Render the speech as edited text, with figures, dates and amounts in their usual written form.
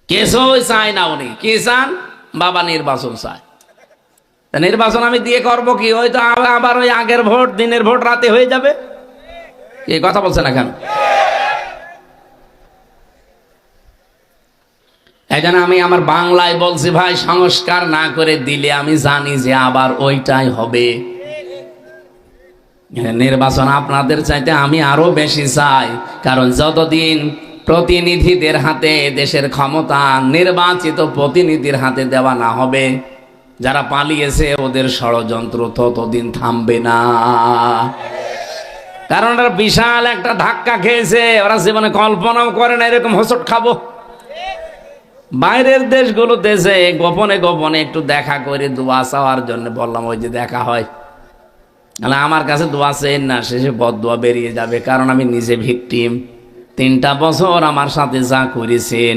কিছুই চায় না উনি। কি চান? বাবা নির্বাচন চায়। নির্বাচন আমি দিয়ে করবো কি? ওই তো আবার ওই আগের ভোট, দিনের ভোট রাতে হয়ে যাবে। এই কথা বলছে না কেন? এই জন্য আমি আমার বাংলায় বলছি, ভাই সংস্কার না করে দিলে আমি জানি যে আবার ওইটাই হবে। নির্বাচন আপনাদের চাইতে আমি আরো বেশি চাই, কারণ যতদিন প্রতিনিধিদের হাতে দেশের ক্ষমতা নির্বাচিত প্রতিনিধির হাতে দেওয়া না হবে, যারা পালিয়েছে ওদের ষড়যন্ত্র ততদিন থামবে না। কারণ ওরা বিশাল একটা ধাক্কা খেয়েছে, ওরা জীবনে কল্পনাও করে না এরকম হোঁচট খাবো। বাইরের দেশগুলো দেশে গোপনে গোপনে একটু দেখা করে দোয়া চাওয়ার জন্য বললাম, ওই যে দেখা হয়, আমার কাছে দোয়া চেন না, শেষে বদদোয়া বেরিয়ে যাবে। কারণ আমি নিজে ভিকটিম। 3টা বছর আমার সাথে যা করেছেন